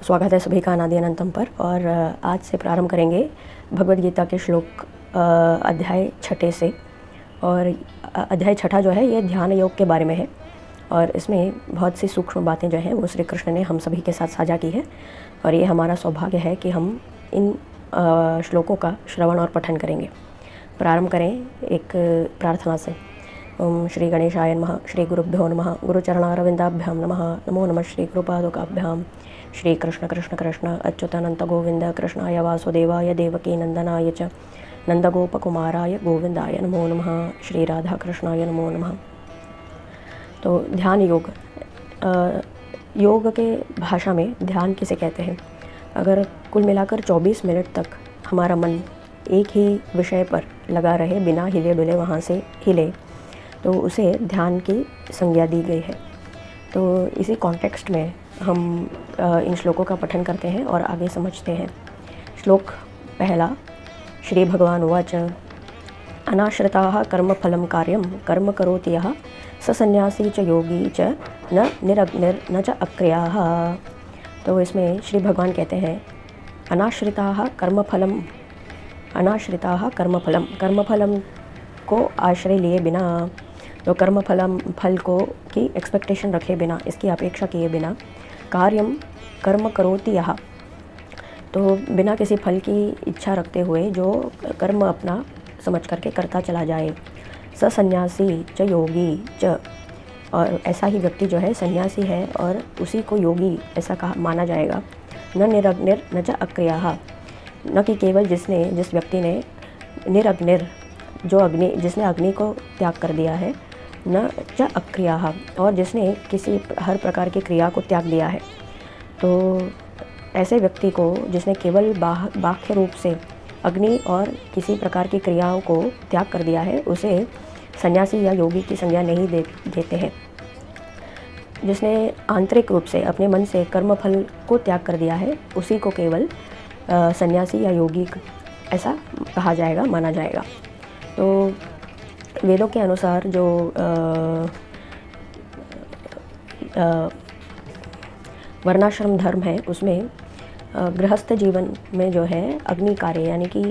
स्वागत है सभी का अनादि अनंतम पर। और आज से प्रारंभ करेंगे भगवद गीता के श्लोक अध्याय छठे से। और अध्याय छठा जो है ये ध्यान योग के बारे में है और इसमें बहुत सी सूक्ष्म बातें जो हैं वो श्री कृष्ण ने हम सभी के साथ साझा की है। और ये हमारा सौभाग्य है कि हम इन श्लोकों का श्रवण और पठन करेंगे। प्रारंभ करें एक प्रार्थना से। ओम श्री गणेशाय नमः, श्री गुरुभ्यो नमः, गुरुचरणारविंदाभ्यां नमः, नमो नमः श्री कृपादुकाभ्यां। श्री कृष्ण कृष्ण कृष्ण अच्युतानंत गोविंद कृष्णाय वासुदेवाय देवकी नंदनाय च नंदगोपकुमाराय गोविंदाय नमो नमः। श्री राधा कृष्णाय नमो नमः। तो ध्यान योग, योग के भाषा में ध्यान किसे कहते हैं? अगर कुल मिलाकर 24 मिनट तक हमारा मन एक ही विषय पर लगा रहे बिना हिले डुले वहाँ से हिले तो उसे ध्यान की संज्ञा दी गई है। तो इसी कॉन्टेक्स्ट में हम इन श्लोकों का पठन करते हैं और आगे समझते हैं। श्लोक पहला। श्री भगवान उवाच अनाश्रिताः कर्मफलं कार्यं कर्म करोति यः स सन्यासी च योगी च न निरग्निर्न च अक्रियाः। तो इसमें श्री भगवान कहते हैं अनाश्रिताः कर्मफलम, कर्मफलम को आश्रय लिए बिना, तो फल को की एक्सपेक्टेशन रखे बिना, इसकी अपेक्षा किए बिना, कार्यम कर्म करोति यः, तो बिना किसी फल की इच्छा रखते हुए जो कर्म अपना समझ करके करता चला जाए। स सन्यासी च योगी च, और ऐसा ही व्यक्ति जो है सन्यासी है और उसी को योगी ऐसा कहा माना जाएगा। न निरग्निर न च अक्रियाः, न कि केवल जिस व्यक्ति ने निरग्निर जिसने अग्नि को त्याग कर दिया है, न च अक्रियाः, और जिसने किसी हर प्रकार की क्रिया को त्याग दिया है। तो ऐसे व्यक्ति को जिसने केवल बाह्य रूप से अग्नि और किसी प्रकार की क्रियाओं को त्याग कर दिया है उसे सन्यासी या योगी की संज्ञा नहीं देते हैं। जिसने आंतरिक रूप से अपने मन से कर्मफल को त्याग कर दिया है उसी को केवल सन्यासी या योगी ऐसा कहा जाएगा, माना जाएगा। तो वेदों के अनुसार जो वर्णाश्रम धर्म है उसमें गृहस्थ जीवन में जो है अग्नि कार्य यानी कि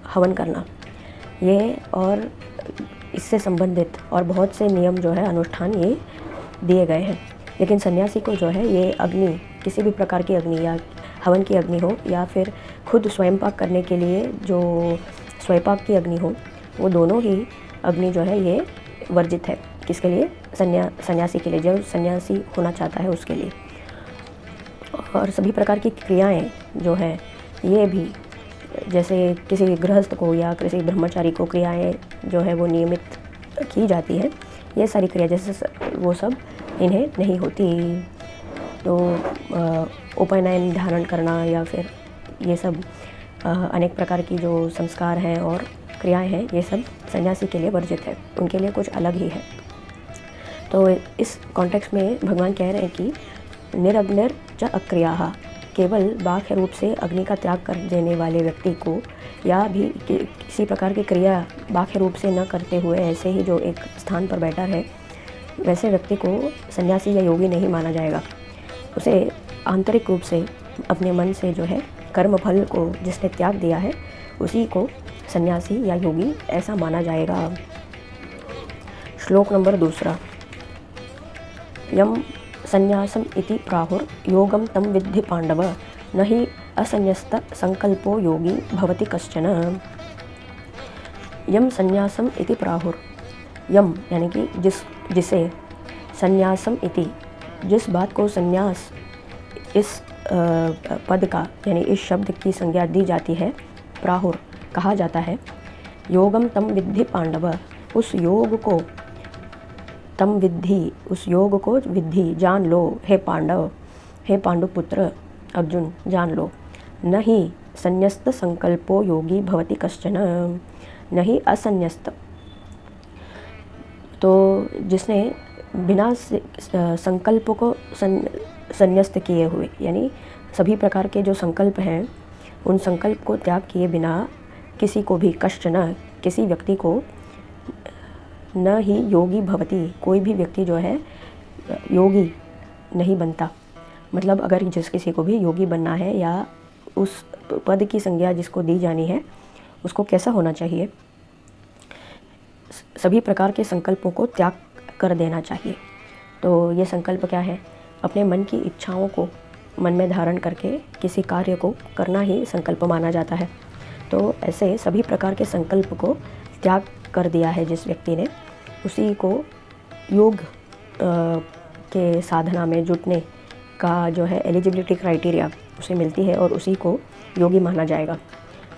हवन करना ये और इससे संबंधित और बहुत से नियम जो है अनुष्ठान ये दिए गए हैं। लेकिन सन्यासी को जो है ये अग्नि, किसी भी प्रकार की अग्नि या हवन की अग्नि हो या फिर खुद स्वयंपाक करने के लिए जो स्वयंपाक की अग्नि हो, वो दोनों ही अग्नि जो है ये वर्जित है। किसके लिए? सन्यासी के लिए, जो सन्यासी होना चाहता है उसके लिए। और सभी प्रकार की क्रियाएं जो हैं ये भी, जैसे किसी गृहस्थ को या किसी ब्रह्मचारी को क्रियाएं जो है वो नियमित की जाती है, ये सारी क्रिया जैसे वो सब इन्हें नहीं होती। तो उपनयन धारण करना या फिर ये सब अनेक प्रकार की जो संस्कार हैं और क्रियाएं हैं ये सब सन्यासी के लिए वर्जित है, उनके लिए कुछ अलग ही है। तो इस कॉन्टेक्स्ट में भगवान कह रहे हैं कि निरग्निर च अक्रियाः, केवल बाह्य रूप से अग्नि का त्याग कर देने वाले व्यक्ति को या भी किसी प्रकार की क्रिया बाह्य रूप से न करते हुए ऐसे ही जो एक स्थान पर बैठा है वैसे व्यक्ति को सन्यासी या योगी नहीं माना जाएगा। उसे आंतरिक रूप से अपने मन से जो है कर्म फल को जिसने त्याग दिया है उसी को सन्यासी या योगी ऐसा माना जाएगा। श्लोक नंबर 2। यम संन्यासम इति प्राहुर योगम तम विद्धि पांडव, न हि असंन्यस्त संकल्पो योगी भवति कश्चन। यम संन्यासम इति प्राहुर, यम यानी कि जिसे, संन्यासम इति जिस बात को संन्यास इस पद का यानी इस शब्द की संज्ञा दी जाती है, प्राहुर कहा जाता है, योगम तम विद्धि पांडव, उस योग को तम विद्धि, उस योग को विद्धि जान लो, हे पांडव, हे पांडुपुत्र अर्जुन जान लो। न ही संन्यस्त संकल्पो योगी भवति कश्चन, नहीं असंन्यस्त, तो जिसने बिना संकल्प को संन्यस्त किए हुए यानी सभी प्रकार के जो संकल्प हैं उन संकल्प को त्याग किए बिना किसी को भी, कश्चन किसी व्यक्ति को, न ही योगी भवति कोई भी व्यक्ति जो है योगी नहीं बनता, मतलब अगर जिस किसी को भी योगी बनना है या उस पद की संज्ञा जिसको दी जानी है उसको कैसा होना चाहिए, सभी प्रकार के संकल्पों को त्याग कर देना चाहिए। तो ये संकल्प क्या है? अपने मन की इच्छाओं को मन में धारण करके किसी कार्य को करना ही संकल्प माना जाता है। तो ऐसे सभी प्रकार के संकल्प को त्याग कर दिया है जिस व्यक्ति ने, उसी को योग के साधना में जुटने का जो है एलिजिबिलिटी क्राइटेरिया उसे मिलती है और उसी को योगी माना जाएगा।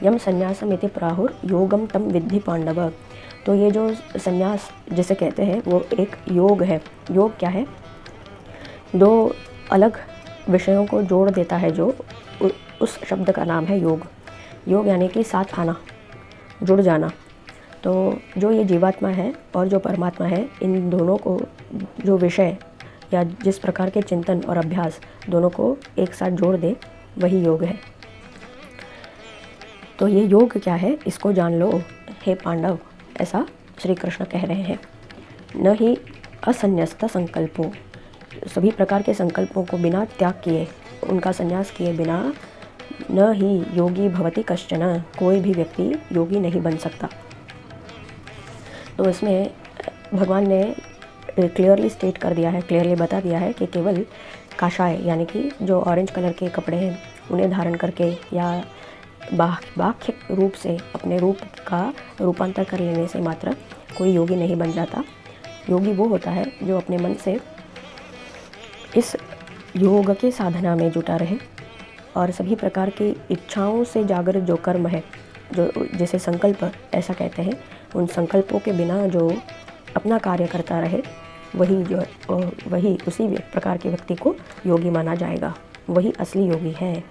यम संन्यासम इति प्राहुर योगम तम विद्धि पांडव। तो ये जो संन्यास जिसे कहते हैं वो एक योग है। योग क्या है? दो अलग विषयों को जोड़ देता है जो उस शब्द का नाम है योग। योग यानी कि साथ आना, जुड़ जाना। तो जो ये जीवात्मा है और जो परमात्मा है, इन दोनों को जो विषय या जिस प्रकार के चिंतन और अभ्यास दोनों को एक साथ जोड़ दे वही योग है। तो ये योग क्या है इसको जान लो हे पांडव, ऐसा श्री कृष्ण कह रहे हैं। न ही असन्यस्त संकल्पों, सभी प्रकार के संकल्पों को बिना त्याग किए, उनका संन्यास किए बिना न ही योगी भवति कश्चन, कोई भी व्यक्ति योगी नहीं बन सकता। तो इसमें भगवान ने क्लियरली स्टेट कर दिया है, क्लियरली बता दिया है कि केवल काशाय यानी कि जो ऑरेंज कलर के कपड़े हैं उन्हें धारण करके या बाह्य रूप से अपने रूप का रूपांतर कर लेने से मात्र कोई योगी नहीं बन जाता। योगी वो होता है जो अपने मन से इस योग के साधना में जुटा रहे और सभी प्रकार की इच्छाओं से जागृत जो कर्म है, जो जिसे संकल्प ऐसा कहते हैं, उन संकल्पों के बिना जो अपना कार्य करता रहे वही उसी प्रकार के व्यक्ति को योगी माना जाएगा। वही असली योगी है।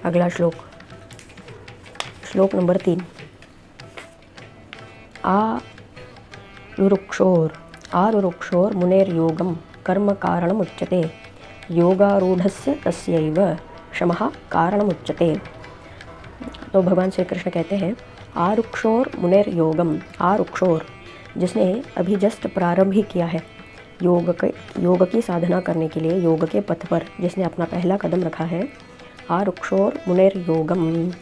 अगला श्लोक, श्लोक नंबर 3। आरुरुक्षोर मुनेर्योगम कर्म कारणमुच्यते योगारूढ़स्य तस्यैव शमः कारणमुच्यते। तो भगवान श्री कृष्ण कहते हैं आरुक्षोर मुनेर्योगम। आरुक्षोर जिसने अभी जस्ट प्रारंभ ही किया है योग की साधना करने के लिए, योग के पथ पर जिसने अपना पहला कदम रखा है, आरुक्षोर मुनेर्योगम,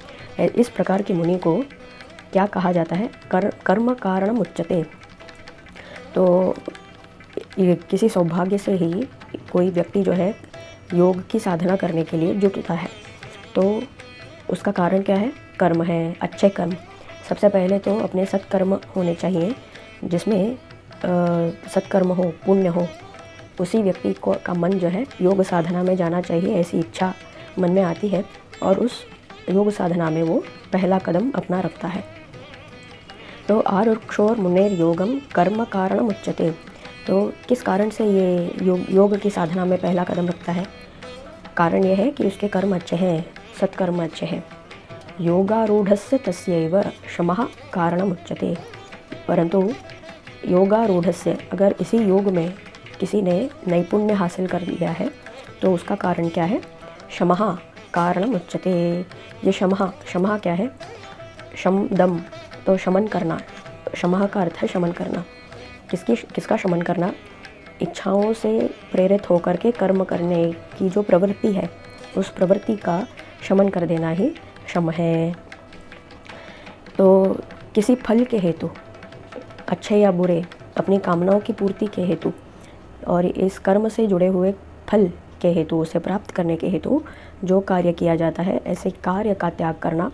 इस प्रकार की मुनि को क्या कहा जाता है? कर्म कारणम उच्यते। तो ये किसी सौभाग्य से ही कोई व्यक्ति जो है योग की साधना करने के लिए जुटता है, तो उसका कारण क्या है? कर्म है, अच्छे कर्म। सबसे पहले तो अपने सत्कर्म होने चाहिए, जिसमें सत्कर्म हो, पुण्य हो, उसी व्यक्ति को का मन जो है योग साधना में जाना चाहिए, ऐसी इच्छा मन में आती है और उस योग साधना में वो पहला कदम अपना रखता है। तो आरुक्षोर मुनेर योगम कर्म कारणम उच्यते। तो किस कारण से ये योग की साधना में पहला कदम रखता है? कारण ये है कि उसके कर्म अच्छे हैं, सत्कर्म अच्छे हैं। योगारूढ़स्य तस्यैव शमः कारणमुच्यते। परंतु योगारूढ़स्य, अगर इसी योग में किसी ने नैपुण्य हासिल कर लिया है तो उसका कारण क्या है? शमः कारणमुच्यते। ये शमः क्या है? शम दम, तो शमन करना। शमः का अर्थ है शमन करना। किसका शमन करना? इच्छाओं से प्रेरित होकर के कर्म करने की जो प्रवृत्ति है, उस प्रवृत्ति का शमन कर देना ही शम है। तो किसी फल के हेतु, अच्छे या बुरे, अपनी कामनाओं की पूर्ति के हेतु और इस कर्म से जुड़े हुए फल के हेतु, उसे प्राप्त करने के हेतु जो कार्य किया जाता है, ऐसे कार्य का त्याग करना,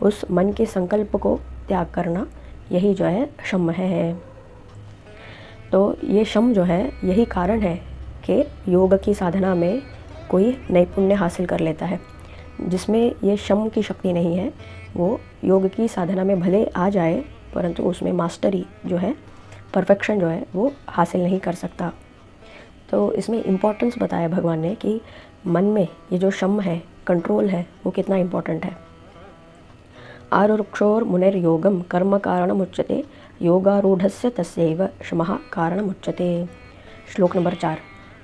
उस मन के संकल्प को त्याग करना, यही जो है शम है। तो ये शम जो है, यही कारण है कि योग की साधना में कोई नैपुण्य हासिल कर लेता है। जिसमें ये शम की शक्ति नहीं है, वो योग की साधना में भले आ जाए परंतु उसमें मास्टरी जो है, परफेक्शन जो है, वो हासिल नहीं कर सकता। तो इसमें इम्पोर्टेंस बताया भगवान ने कि मन में ये जो शम है, कंट्रोल है, वो कितना इम्पोर्टेंट है। आरुक्षोर मुनेर योगम कर्म कारणमुच्यते योगारूढ़स्य तस्यैव शमः कारणमुच्यते। श्लोक नंबर 4।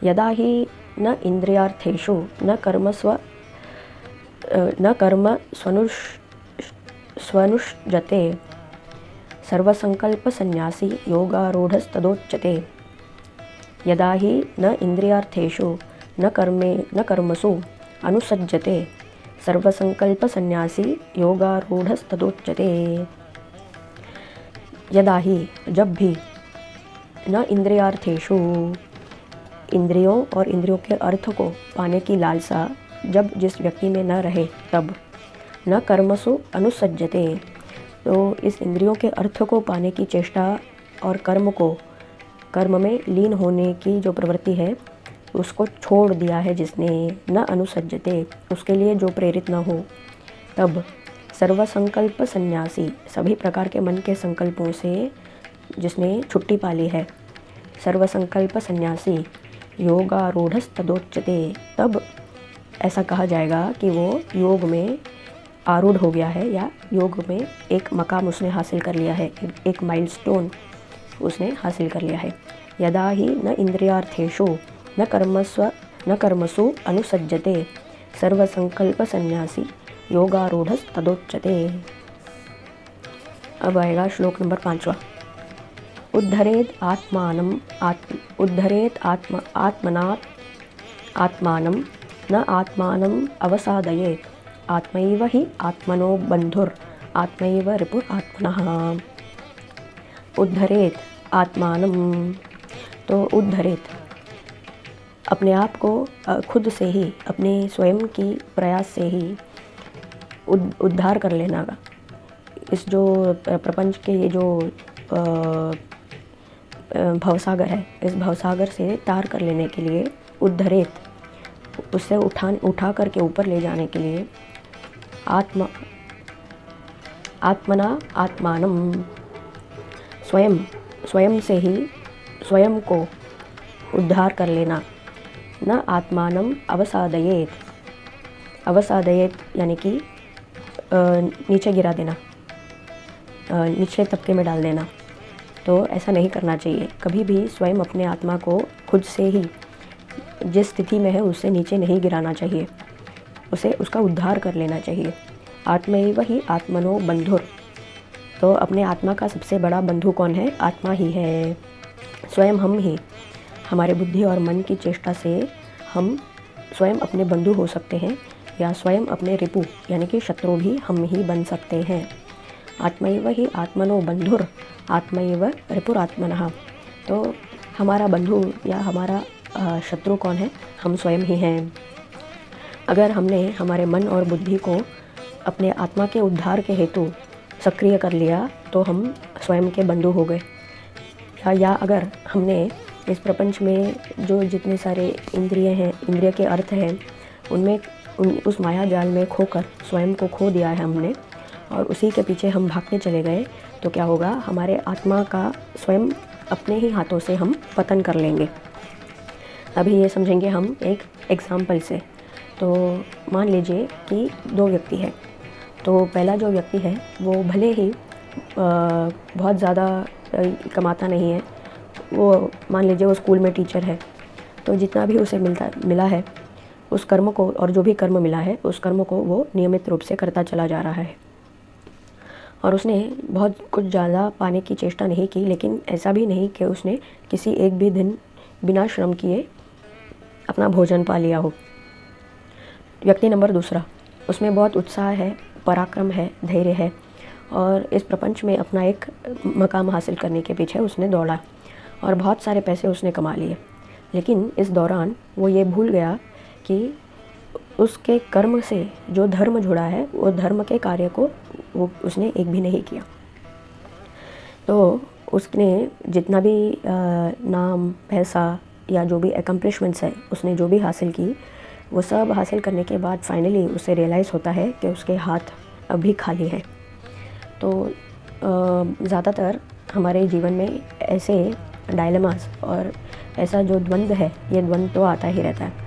यदा ही न इंद्रियार्थेषु न कर्म स्वनुष्जते सर्वसंकल्प सन्यासी योगारूढ़स्तदोच्यते। यदा ही न इंद्रियार्थेषु न कर्मसु अनुसज्जते सर्वसंकल्प सन्यासी योगारूढ़स्तदोच्यते। यदा ही, जब भी, न इंद्रियार्थेषु, इंद्रियों और इंद्रियों के अर्थ को पाने की लालसा जब जिस व्यक्ति में न रहे तब, न कर्मसु अनुसज्जते, तो इस इंद्रियों के अर्थ को पाने की चेष्टा और कर्म में लीन होने की जो प्रवृत्ति है उसको छोड़ दिया है जिसने, न अनुसज्जते, उसके लिए जो प्रेरित न हो, तब सर्वसंकल्प सन्यासी, सभी प्रकार के मन के संकल्पों से जिसने छुट्टी पा ली है, सर्वसंकल्प सन्यासी योगारूढ़स्तदोच्यते, तब ऐसा कहा जाएगा कि वो योग में आरूढ़ हो गया है या योग में एक मकाम उसने हासिल कर लिया है, एक माइलस्टोन उसने हासिल कर लिया है। यदा ही न इंद्रियार्थेषु न कर्मसु अनुसज्जते सर्वसंकल्प सन्यासी योगारूढ़स्तदोच्यते। अब आएगा श्लोक नंबर 5वां। उद्धरेत आत्मानं न आत्मानं अवसादयेत आत्मैव हि आत्मनो बंधुर आत्मैव रिपुर आत्मनः। उद्धरेत आत्मानं, तो उद्धरेत, अपने आप को खुद से ही, अपने स्वयं की प्रयास से ही उद्धार कर लेना का, इस जो प्रपंच के ये जो भवसागर है, इस भवसागर से तार कर लेने के लिए, उद्धरेत, उससे उठा करके ऊपर ले जाने के लिए, आत्मना आत्मानम, स्वयं से ही स्वयं को उद्धार कर लेना, न आत्मानम अवसादयेत, यानी कि नीचे गिरा देना, नीचे तबके में डाल देना। तो ऐसा नहीं करना चाहिए, कभी भी स्वयं अपने आत्मा को खुद से ही जिस स्थिति में है उससे नीचे नहीं गिराना चाहिए, उसे उसका उद्धार कर लेना चाहिए। आत्मैव हि आत्मनो बंधुर, तो अपने आत्मा का सबसे बड़ा बंधु कौन है? आत्मा ही है। स्वयं हम ही, हमारे बुद्धि और मन की चेष्टा से हम स्वयं अपने बंधु हो सकते हैं या स्वयं अपने रिपु यानी कि शत्रु भी हम ही बन सकते हैं। आत्मैव हि आत्मनो बंधुर आत्मैव रिपुरात्मनः, तो हमारा बंधु या हमारा शत्रु कौन है? हम स्वयं ही हैं। अगर हमने हमारे मन और बुद्धि को अपने आत्मा के उद्धार के हेतु सक्रिय कर लिया तो हम स्वयं के बंधु हो गए। या अगर हमने इस प्रपंच में जो जितने सारे इंद्रिय के अर्थ हैं, उनमें उस माया जाल में खोकर स्वयं को खो दिया है हमने, और उसी के पीछे हम भागते चले गए, तो क्या होगा? हमारे आत्मा का स्वयं अपने ही हाथों से हम पतन कर लेंगे। अभी ये समझेंगे हम एक एग्ज़ाम्पल से। तो मान लीजिए कि दो व्यक्ति हैं, तो पहला जो व्यक्ति है वो भले ही बहुत ज़्यादा कमाता नहीं है, वो मान लीजिए वो स्कूल में टीचर है, तो जितना भी उसे मिला है उस कर्म को, और जो भी कर्म मिला है उस कर्म को वो नियमित रूप से करता चला जा रहा है, और उसने बहुत कुछ ज़्यादा पाने की चेष्टा नहीं की, लेकिन ऐसा भी नहीं कि उसने किसी एक भी दिन बिना श्रम किए अपना भोजन पा लिया हो। व्यक्ति नंबर दूसरा, उसमें बहुत उत्साह है, पराक्रम है, धैर्य है, और इस प्रपंच में अपना एक मकाम हासिल करने के पीछे उसने दौड़ा और बहुत सारे पैसे उसने कमा लिए, लेकिन इस दौरान वो ये भूल गया कि उसके कर्म से जो धर्म जुड़ा है वो धर्म के कार्य को वो उसने एक भी नहीं किया। तो उसने जितना भी नाम, पैसा या जो भी एकम्प्लिशमेंट्स है उसने जो भी हासिल की, वो सब हासिल करने के बाद फाइनली उसे रियलाइज़ होता है कि उसके हाथ अभी खाली हैं। तो ज़्यादातर हमारे जीवन में ऐसे डायलेमास और ऐसा जो द्वंद्व है, ये द्वंद्व तो आता ही रहता है।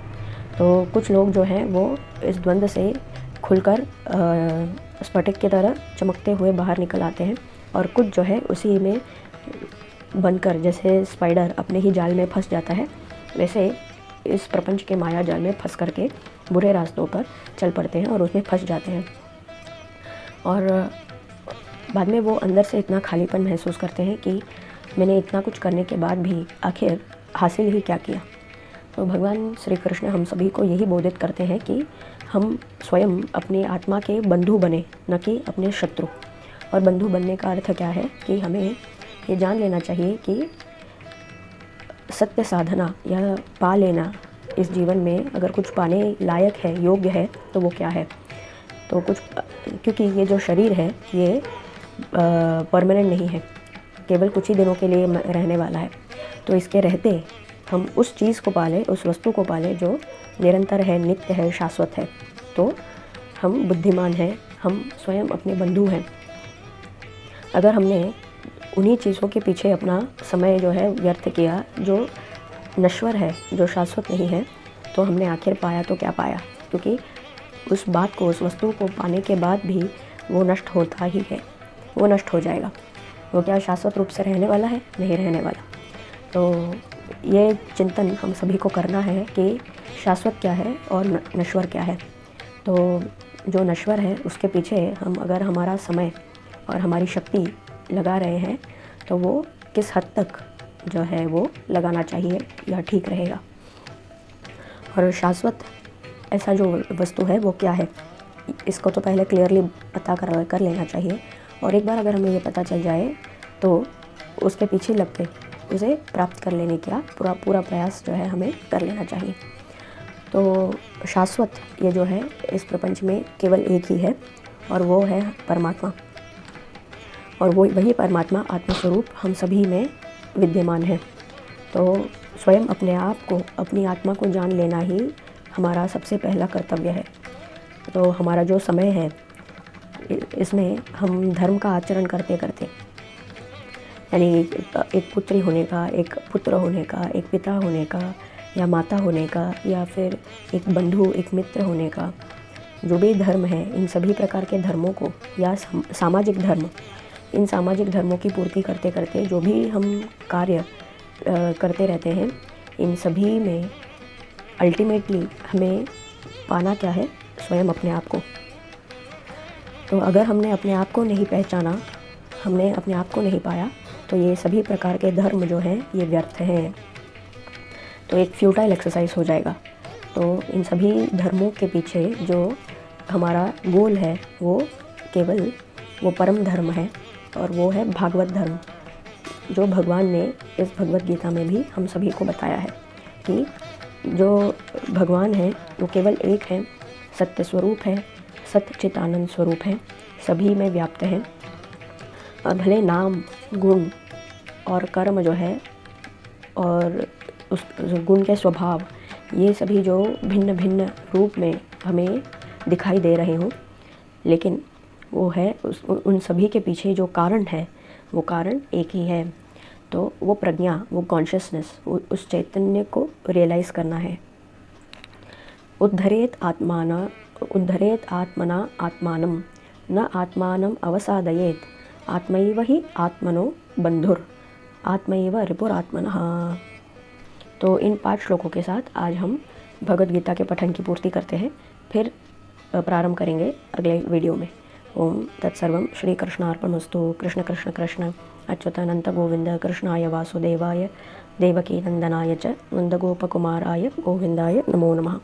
तो कुछ लोग जो हैं वो इस द्वंद्व से खुलकर स्फटिक की तरह चमकते हुए बाहर निकल आते हैं, और कुछ जो है उसी में बनकर, जैसे स्पाइडर अपने ही जाल में फंस जाता है, वैसे इस प्रपंच के माया जाल में फंस करके बुरे रास्तों पर चल पड़ते हैं और उसमें फंस जाते हैं, और बाद में वो अंदर से इतना खालीपन महसूस करते हैं कि मैंने इतना कुछ करने के बाद भी आखिर हासिल ही क्या किया। तो भगवान श्री कृष्ण हम सभी को यही बोधित करते हैं कि हम स्वयं अपनी आत्मा के बंधु बने, न कि अपने शत्रु। और बंधु बनने का अर्थ क्या है कि हमें ये जान लेना चाहिए कि सत्य साधना या पा लेना इस जीवन में अगर कुछ पाने लायक है, योग्य है, तो वो क्या है। तो कुछ, क्योंकि ये जो शरीर है ये परमानेंट नहीं है, केवल कुछ ही दिनों के लिए रहने वाला है। तो इसके रहते हम उस चीज़ को पालें, उस वस्तु को पालें जो निरंतर है, नित्य है, शाश्वत है। तो हम बुद्धिमान हैं, हम स्वयं अपने बंधु हैं। अगर हमने उन्हीं चीज़ों के पीछे अपना समय जो है व्यर्थ किया, जो नश्वर है, जो शाश्वत नहीं है, तो हमने आखिर पाया तो क्या पाया। क्योंकि उस बात को, उस वस्तु को पाने के बाद भी वो नष्ट होता ही है, वो नष्ट हो जाएगा। वो क्या शाश्वत रूप से रहने वाला है? नहीं रहने वाला। तो ये चिंतन हम सभी को करना है कि शाश्वत क्या है और नश्वर क्या है। तो जो नश्वर है उसके पीछे हम अगर हमारा समय और हमारी शक्ति लगा रहे हैं तो वो किस हद तक जो है वो लगाना चाहिए या ठीक रहेगा। और शाश्वत ऐसा जो वस्तु है वो क्या है, इसको तो पहले क्लियरली पता कर लेना चाहिए। और एक बार अगर हमें ये पता चल जाए तो उसके पीछे लग के उसे प्राप्त कर लेने का पूरा प्रयास जो है हमें कर लेना चाहिए। तो शाश्वत ये जो है इस प्रपंच में केवल एक ही है और वो है परमात्मा। और वो वही परमात्मा आत्मस्वरूप हम सभी में विद्यमान है। तो स्वयं अपने आप को, अपनी आत्मा को जान लेना ही हमारा सबसे पहला कर्तव्य है। तो हमारा जो समय है इसमें हम धर्म का आचरण करते करते, यानी एक पुत्री होने का, एक पुत्र होने का, एक पिता होने का, या माता होने का, या फिर एक बंधु, एक मित्र होने का, जो भी धर्म है, इन सभी प्रकार के धर्मों को, या सामाजिक धर्म, इन सामाजिक धर्मों की पूर्ति करते करते जो भी हम कार्य करते रहते हैं, इन सभी में अल्टीमेटली हमें पाना क्या है? स्वयं अपने आप को। तो अगर हमने अपने आप को नहीं पहचाना, हमने अपने आप को नहीं पाया, तो ये सभी प्रकार के धर्म जो हैं ये व्यर्थ हैं। तो एक फ्यूटाइल एक्सरसाइज हो जाएगा। तो इन सभी धर्मों के पीछे जो हमारा गोल है वो केवल वो परम धर्म है, और वो है भागवत धर्म, जो भगवान ने इस भगवत गीता में भी हम सभी को बताया है कि जो भगवान है वो केवल एक है, सत्य स्वरूप है, सत्य चित आनंद स्वरूप है, सभी में व्याप्त है। और भले नाम, गुण और कर्म जो है और उस गुण के स्वभाव, ये सभी जो भिन्न भिन्न रूप में हमें दिखाई दे रहे हों, लेकिन वो है उन सभी के पीछे जो कारण है वो कारण एक ही है। तो वो प्रज्ञा, वो कॉन्शियसनेस, उस चैतन्य को रियलाइज़ करना है। उद्धरेत आत्मना आत्मानम न आत्मानम अवसादयेत आत्मैव ही आत्मनो बंधुर आत्मैव रिपुरात्मनः। तो इन 5 श्लोकों के साथ आज हम भगवद गीता के पठन की पूर्ति करते हैं, फिर प्रारंभ करेंगे अगले वीडियो में। ओम तत्सर्वं श्री कृष्णार्पणमस्तु। कृष्ण कृष्ण कृष्ण अच्युतानंत गोविंद कृष्णाय वासुदेवाय देवकी नंदनाय च नंदगोपकुमाराय गोविंदाय नमो नमः।